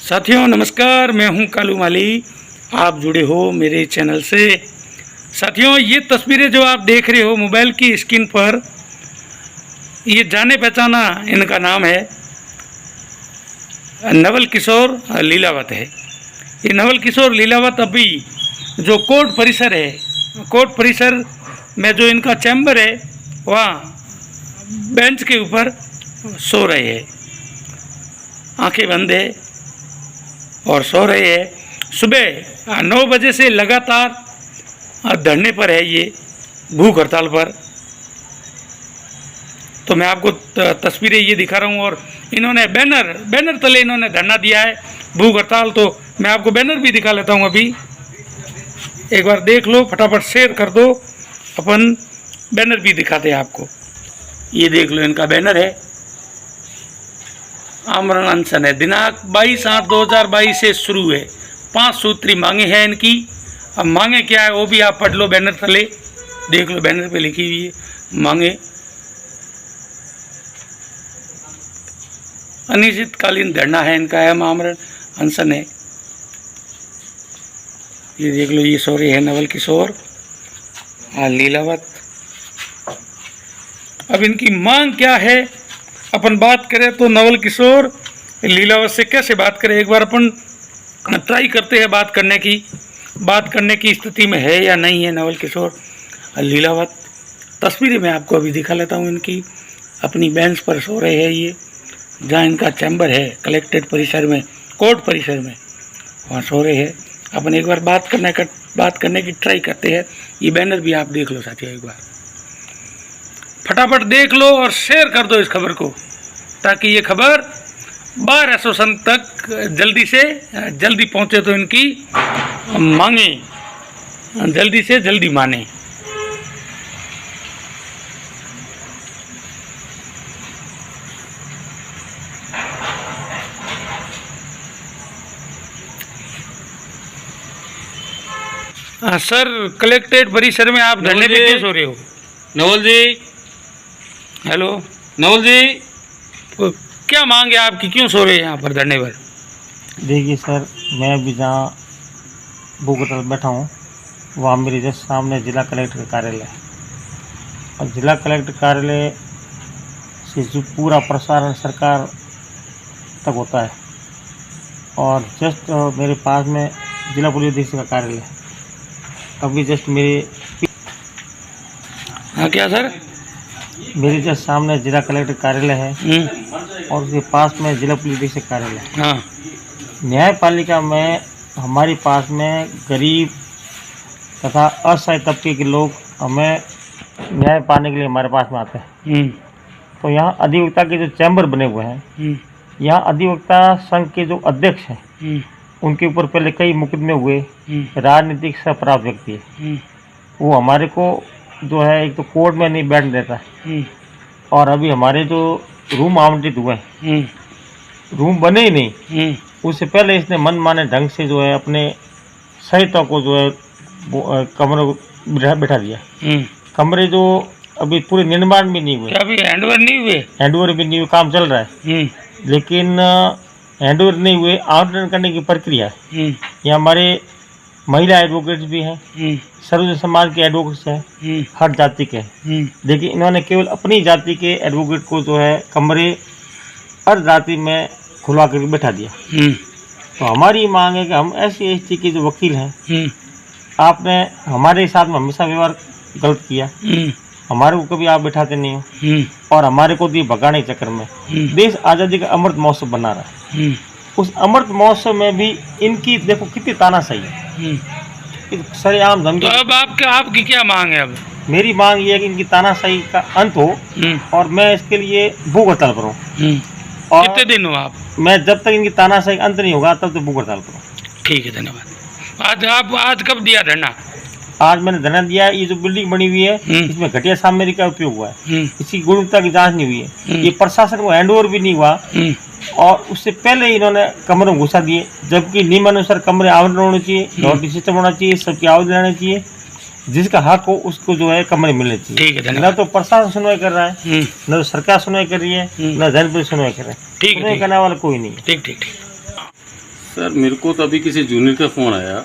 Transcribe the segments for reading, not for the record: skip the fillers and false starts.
साथियों नमस्कार, मैं हूं कालू माली। आप जुड़े हो मेरे चैनल से। साथियों, ये तस्वीरें जो आप देख रहे हो मोबाइल की स्क्रीन पर, ये जाने पहचाना इनका नाम है नवल किशोर लीलावत है। ये नवल किशोर लीलावत अभी जो कोर्ट परिसर है, कोर्ट परिसर में जो इनका चैम्बर है, वहाँ बेंच के ऊपर सो रहे हैं, आंखें बंद है और सो रहे हैं। सुबह 9 बजे से लगातार धरने पर है, ये भूख हड़ताल पर। तो मैं आपको तस्वीरें ये दिखा रहा हूँ और इन्होंने बैनर तले इन्होंने धरना दिया है, भूख हड़ताल। तो मैं आपको बैनर भी दिखा लेता हूँ, अभी एक बार देख लो, फटाफट शेयर कर दो। अपन बैनर भी दिखाते हैं आपको। ये देख लो, इनका बैनर है, आमरण अनशन है। दिनांक 22/8/2022 से शुरू है। 5 सूत्री मांगे हैं इनकी। अब मांगे क्या है वो भी आप पढ़ लो, बैनर तले देख लो, बैनर पे लिखी हुई है मांगे। अनिश्चितकालीन धरना है इनका, है आमरण अनशन है। ये देख लो, ये सो रहे हैं नवल किशोर लीलावत। अब इनकी मांग क्या है अपन बात करें तो नवल किशोर लीलावत से कैसे बात करें, एक बार अपन ट्राई करते हैं बात करने की स्थिति में है या नहीं है नवल किशोर लीलावत। तस्वीरें मैं आपको अभी दिखा लेता हूँ इनकी। अपनी बेंच पर सो रहे हैं ये, जहाँ इनका चैम्बर है कलेक्ट्रेट परिसर में, कोर्ट परिसर में, वहाँ सो रहे हैं। अपन एक बार बात करने की ट्राई करते हैं। ये बैनर भी आप देख लो साथियों, एक बार फटाफट देख लो और शेयर कर दो इस खबर को, ताकि ये खबर बार एसोसिएशन तक जल्दी से जल्दी पहुंचे, तो इनकी मांगे जल्दी से जल्दी माने। सर, कलेक्ट्रेट परिसर में आप धरने पे क्यों सो रहे हो? नवल जी, हेलो नवल जी, तो क्या मांग है आपकी, क्यों सो रहे हैं यहाँ पर धरने पर? देखिए सर, मैं अभी जहाँ भूख हड़ताल बैठा हूँ, वहाँ मेरे जस्ट सामने जिला कलेक्टर कार्यालय है। और जिला कलेक्टर कार्यालय से जो पूरा प्रसारण सरकार तक होता है, और जस्ट मेरे पास में जिला पुलिस अधीक्षक का कार्यालय है। अभी जस्ट हाँ क्या सर? मेरे जस्ट सामने जिला कलेक्टर कार्यालय है और उसके पास में जिला पुलिस अधीक्षक कार्यालय है। हाँ, न्यायपालिका में हमारे पास में गरीब तथा असहाय तबके के लोग हमें न्याय पाने के लिए हमारे पास में आते हैं। तो यहाँ अधिवक्ता के जो चैम्बर बने हुए हैं, यहाँ अधिवक्ता संघ के जो अध्यक्ष हैं, उनके ऊपर पहले कई मुकदमे हुए, राजनीतिक से अपराध व्यक्ति है, वो हमारे को जो है एक तो कोर्ट में नहीं बैठने देता है, और अभी हमारे जो रूम आवंटित हुए हैं, रूम बने ही नहीं, उससे पहले इसने मनमाने ढंग से जो है अपने सहायता को जो है कमरों को बैठा दिया। कमरे जो अभी पूरे निर्माण भी नहीं हुए, क्या अभी हैंडओवर नहीं हुए? हैंडओवर भी नहीं हुए, काम चल रहा है, लेकिन हैंडओवर नहीं हुए, आवंटन करने की प्रक्रिया है। यहाँ हमारे महिला एडवोकेट्स भी हैं, सर्व समाज के एडवोकेट्स हैं, हर जाति के हैं। देखिए, इन्होंने केवल अपनी जाति के एडवोकेट को जो है कमरे हर जाति में खुलवा कर बैठा दिया। तो हमारी मांग है कि हम ऐसी एसटी के जो वकील हैं, आपने हमारे साथ में हमेशा व्यवहार गलत किया, हमारे को कभी आप बैठाते नहीं हो, और हमारे को दिए भगाने के चक्कर में देश आज़ादी का अमृत महोत्सव बना रहा है। उस अमृत महोत्सव में भी इनकी देखो कितनी तानाशाही है, सरेआम धमकी। तो अब आपकी क्या मांग है? अब मेरी मांग ये है कि इनकी तानाशाही का अंत हो, और मैं इसके लिए भूख हड़ताल पर हूँ। और कितने दिन हो आप? मैं जब तक इनकी तानाशाही अंत नहीं होगा तब तक भूख हड़ताल पर हूँ। ठीक है, धन्यवाद। आज कब दिया धरना? आज मैंने धरना दिया है। ये जो बिल्डिंग बनी हुई है, इसमें घटिया सामग्री का उपयोग हुआ है, इसकी गुणवत्ता की जांच नहीं हुई है, ये प्रशासन को हैंडओवर भी नहीं हुआ, और उससे पहले इन्होंने कमरों में घुसा दिए, जबकि नियमानुसार कमरे आवंटन होने चाहिए, लॉटरी सिस्टम होना चाहिए, सबकी आवेदन आने चाहिए, जिसका हक हो उसको जो है कमरे मिलने चाहिए। न तो प्रशासन सुनवाई कर रहा है, न तो सरकार सुनवाई कर रही है, न जनप्रतिनिधि सुनवाई कर रहे हैं। सुनवाई करने वाला कोई नहीं है। ठीक। सर मेरे को तो अभी किसी जूनियर का फ़ोन आया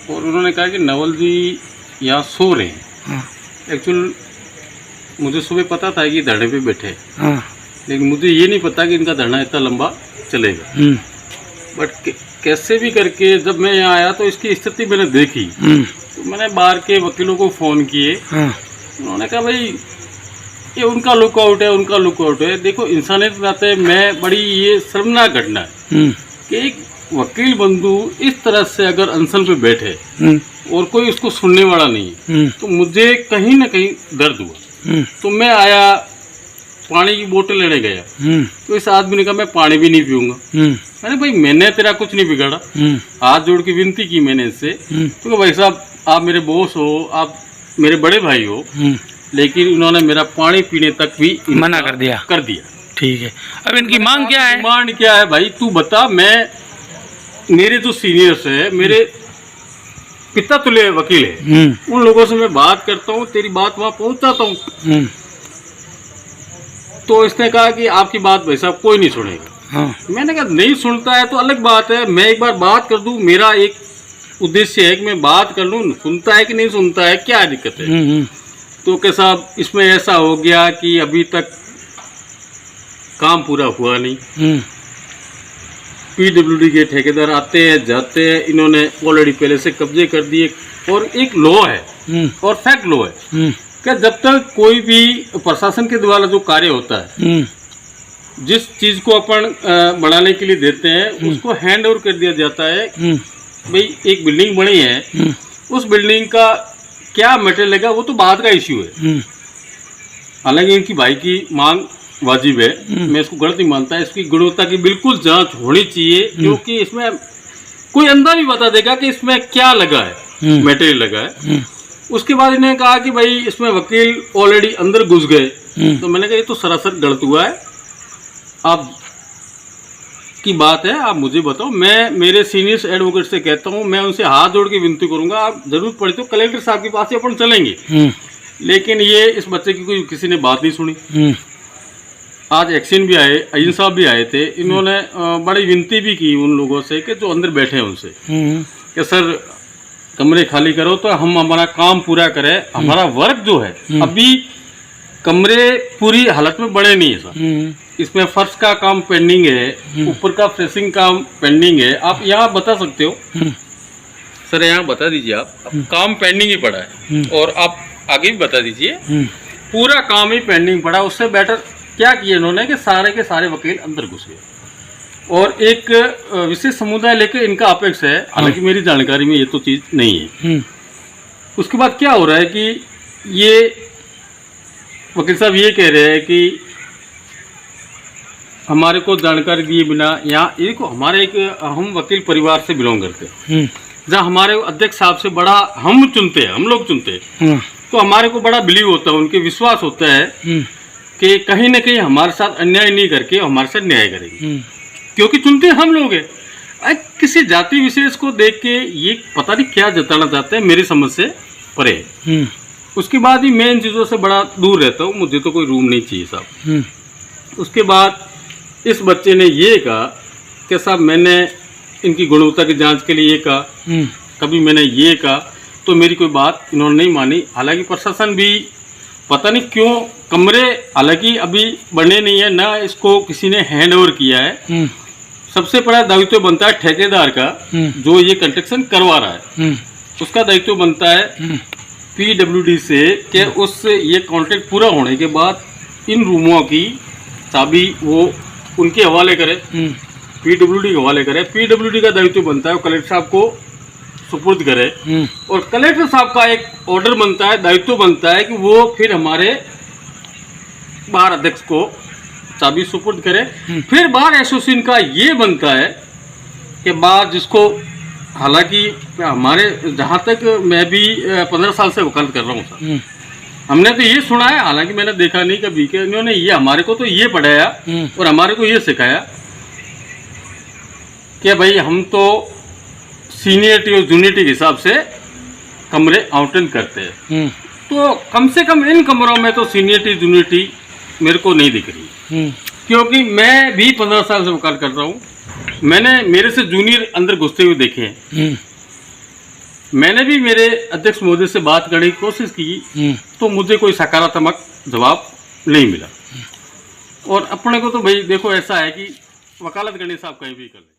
और उन्होंने कहा कि नवल जी यहाँ सो रहे हैं। हाँ एक्चुअल मुझे सुबह पता था कि धरने पे बैठे हैं, हाँ लेकिन मुझे ये नहीं पता कि इनका धरना इतना लंबा चलेगा। बट कैसे भी करके जब मैं यहाँ आया तो इसकी स्थिति मैंने देखी, तो मैंने बाहर के वकीलों को फ़ोन किए। हाँ उन्होंने कहा भाई ये उनका लुकआउट है, उनका लुकआउट है। देखो इंसानियत के नाते मैं बड़ी ये शर्मनाक घटना है कि एक वकील बंधु इस तरह से अगर अनशन पे बैठे और कोई उसको सुनने वाला नहीं है, तो मुझे कहीं ना कहीं दर्द हुआ। तो मैं आया, पानी की बोतल लेने गया, तो इस आदमी ने कहा मैं पानी भी नहीं पीऊंगा। मैंने भाई मैंने तेरा कुछ नहीं बिगाड़ा, हाथ जोड़ के विनती की मैंने इससे, तो भाई साहब आप मेरे बॉस हो, आप मेरे बड़े भाई हो, लेकिन उन्होंने मेरा पानी पीने तक भी मना कर दिया। ठीक है, अब इनकी मांग क्या है? मांग क्या है भाई तू बता। मैं मेरे जो सीनियर्स है, मेरे पिता तुल्य वकील है, उन लोगों से मैं बात करता हूँ, तेरी बात वहाँ पहुँचाता हूँ। तो इसने कहा कि आपकी बात भाई साहब कोई नहीं सुनेगा। हाँ। मैंने कहा नहीं सुनता है तो अलग बात है, मैं एक बार बात कर दूं, मेरा एक उद्देश्य है कि मैं बात कर लूं, सुनता है कि नहीं सुनता है, क्या दिक्कत है। तो क्या साहब इसमें ऐसा हो गया कि अभी तक काम पूरा हुआ नहीं। पीडब्ल्यूडी के ठेकेदार आते हैं जाते हैं, इन्होंने ऑलरेडी पहले से कब्जे कर दिए। और एक लॉ है और फैक्ट लॉ है कि जब तक कोई भी प्रशासन के द्वारा जो कार्य होता है, जिस चीज को अपन बढ़ाने के लिए देते हैं उसको हैंड ओवर कर दिया जाता है। भाई एक बिल्डिंग बनी है, उस बिल्डिंग का क्या मटेरियल लगा वो तो बात का इश्यू है। हालांकि इनकी भाई की मांग वाजिब है, मैं इसको गलत नहीं मानता। इसकी गुणवत्ता की बिल्कुल जांच होनी चाहिए, क्योंकि इसमें कोई अंदर भी बता देगा कि इसमें क्या लगा है, मटेरियल लगा है। उसके बाद इन्होंने कहा कि भाई इसमें वकील ऑलरेडी अंदर घुस गए। तो मैंने कहा ये तो सरासर गलत हुआ है, आप की बात है, आप मुझे बताओ। मैं मेरे सीनियर्स एडवोकेट से कहता हूँ, मैं उनसे हाथ जोड़ के विनती करूंगा, आप जरूरत पड़ी तो कलेक्टर साहब के पास ही अपन चलेंगे। लेकिन ये इस बच्चे की कोई किसी ने बात नहीं सुनी। आज एक्शन भी आए, अजीम साहब भी आए थे, इन्होंने बड़ी विनती भी की उन लोगों से कि जो अंदर बैठे हैं उनसे कि सर कमरे खाली करो तो हम हमारा काम पूरा करें। हमारा वर्क जो है, अभी कमरे पूरी हालत में बने नहीं है सर, इसमें फर्श का काम पेंडिंग है, ऊपर का फ्रेशिंग काम पेंडिंग है। आप यहाँ बता सकते हो सर, यहाँ बता दीजिए आप काम पेंडिंग ही पड़ा है, और आप आगे भी बता दीजिए पूरा काम ही पेंडिंग पड़ा। उससे बेटर क्या किया इन्होंने कि सारे के सारे वकील अंदर घुस गए और एक विशेष समुदाय लेके इनका अपेक्ष है। हालांकि मेरी जानकारी में ये तो चीज़ नहीं है। उसके बाद क्या हो रहा है कि ये वकील साहब ये कह रहे हैं कि हमारे को जानकारी दिए बिना यहाँ एक हमारे एक हम वकील परिवार से बिलोंग करते हैं, जहाँ हमारे अध्यक्ष साहब से बड़ा हम चुनते हैं, हम लोग चुनते हैं, तो हमारे को बड़ा बिलीव होता है, उनके विश्वास होता है कि कहीं ना कहीं हमारे साथ अन्याय नहीं करके हमारे साथ न्याय करेंगे, क्योंकि चुनते हम लोग हैं। किसी जाति विशेष को देख के ये पता नहीं क्या जताना चाहते हैं, मेरी समझ से परे। उसके बाद ही मैं इन चीज़ों से बड़ा दूर रहता हूँ, मुझे तो कोई रूम नहीं चाहिए साहब। उसके बाद इस बच्चे ने ये कहा कि साहब मैंने इनकी गुणवत्ता की जांच के लिए ये कहा, कभी मैंने ये कहा, तो मेरी कोई बात इन्होंने नहीं मानी। हालांकि प्रशासन भी पता नहीं क्यों कमरे हालांकि अभी बने नहीं है, ना इसको किसी ने हैंड ओवर किया है। सबसे बड़ा दायित्व बनता है ठेकेदार का, जो ये कंस्ट्रक्शन करवा रहा है, उसका दायित्व बनता है पीडब्ल्यूडी से कि उस ये कॉन्ट्रैक्ट पूरा होने के बाद इन रूमों की चाबी वो उनके हवाले करे, पीडब्ल्यूडी के हवाले करे। पीडब्ल्यूडी का दायित्व बनता है कलेक्टर साहब को सुपुर्द करे, और कलेक्टर साहब का एक ऑर्डर बनता है, दायित्व बनता है कि वो फिर हमारे बार अध्यक्ष को चाबी सुपुर्द करे। फिर बार एसोसिएशन का ये बनता है कि बार जिसको, हालांकि हमारे जहाँ तक मैं भी 15 साल से वकालत कर रहा हूँ सर, हमने तो ये सुना है, हालांकि मैंने देखा नहीं कभी कि इन्होंने ये हमारे को तो ये पढ़ाया और हमारे को ये सिखाया कि भाई हम तो सीनियरिटी और जूनियरिटी के हिसाब से कमरे आवंटन करते हैं। तो कम से कम इन कमरों में तो सीनियरिटी जूनियरिटी मेरे को नहीं दिख रही, क्योंकि मैं भी 15 साल से वकालत कर रहा हूँ। मैंने मेरे से जूनियर अंदर घुसते हुए देखे हैं। मैंने भी मेरे अध्यक्ष महोदय से बात करने की कोशिश की तो मुझे कोई सकारात्मक जवाब नहीं मिला। और अपने को तो भाई देखो ऐसा है कि वकालत करनी साहब कहीं भी कर ले।